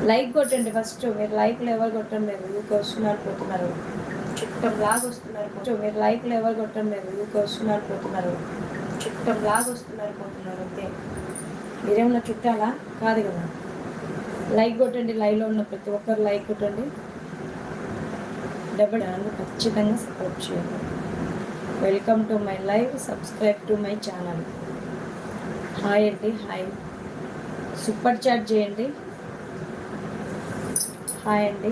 Like కొట్టండి first. మీరు లైక్లు ఎవరు కొట్టడం లేదు, ఊరికి వస్తున్నారు పోతున్నారు, చుట్టం లాగా వస్తున్నారు. మీరు లైక్లు ఎవరు కొట్టడం లేదు, ఊరికి వస్తున్నారు పోతున్నారు, చుట్టం లాగా వస్తున్నారు పోతున్నారు. అంతే. మీరేమన్నా చుట్టాలా? కాదు కదా. లైక్ కొట్టండి, లైవ్లో ఉన్న ప్రతి ఒక్కరు లైక్ కొట్టండి. డబ్బు ఖచ్చితంగా సపోర్ట్ చేయండి. Welcome to my live, subscribe to my channel. Hi అండి, హాయ్. సూపర్ చాట్ చేయండి. హాయ్ అండి.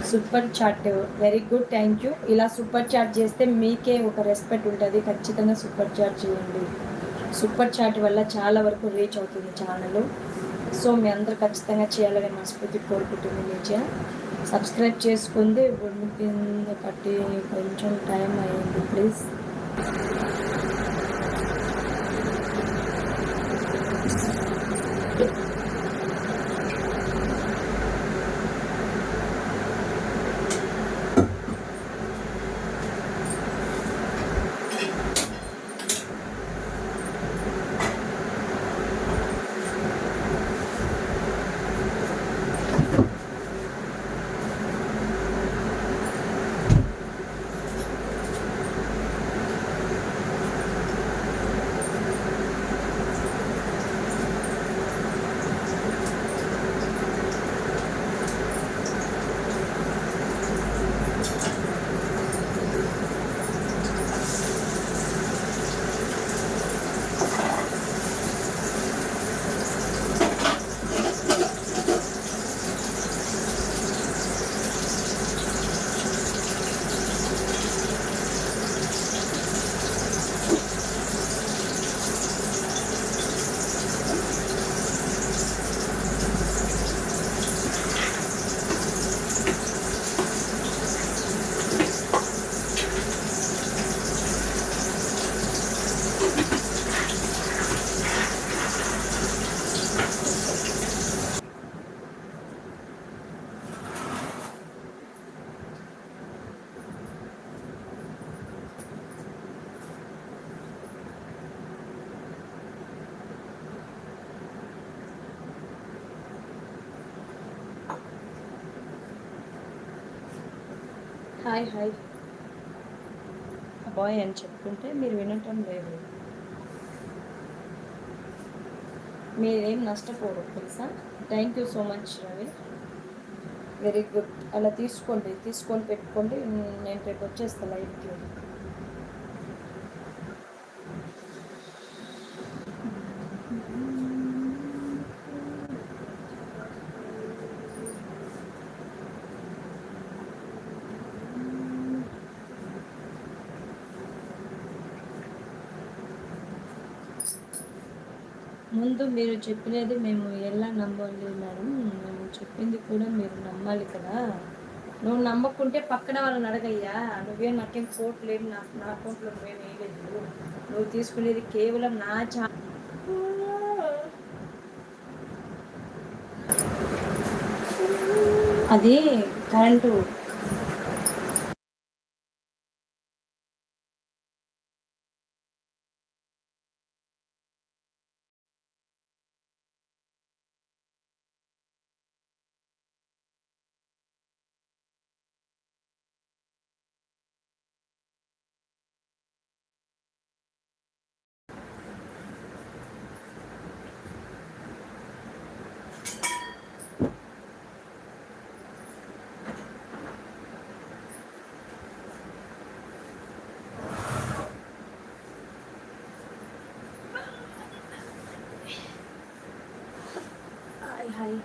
Super chat, very good, thank you. ఇలా సూపర్ చాట్ చేస్తే మీకే ఒక రెస్పెక్ట్ ఉంటుంది. ఖచ్చితంగా సూపర్ చాట్ చేయండి. సూపర్ చాట్ వల్ల చాలా వరకు రీచ్ అవుతుంది ఛానల్. సో మీ అందరూ ఖచ్చితంగా చేయాలని మనస్ఫూర్తి కోరుకుంటుంది. నిజ సబ్స్క్రైబ్ చేసుకుంది కింద కట్టి కొంచెం టైం అయ్యింది ప్లీజ్. Hi hi. బాయ్ అని చెప్పుకుంటే మీరు వినటం లేదు. మీరేం నష్టపోరు తెలుసా. Thank you so much Ravi, very good. అలా తీసుకొని పెట్టుకోండి. నేను రేపు వచ్చేస్తాను లైవ్కి. ముందు మీరు చెప్పినది మేము ఎలా నమ్మాలి మేడం? మేము చెప్పింది కూడా మీరు నమ్మాలి కదా. నువ్వు నమ్మకుంటే పక్కన వాళ్ళని అడగయ్యా. నువ్వేం నాకేం కోట్ లేదు, నా అకౌంట్లో నువ్వేం వేయలేదు. నువ్వు తీసుకునేది కేవలం నా అది కరెంటు. హాయ్.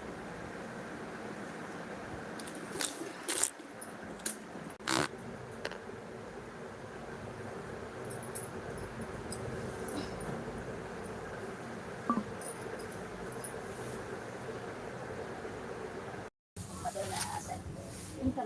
ఇంకా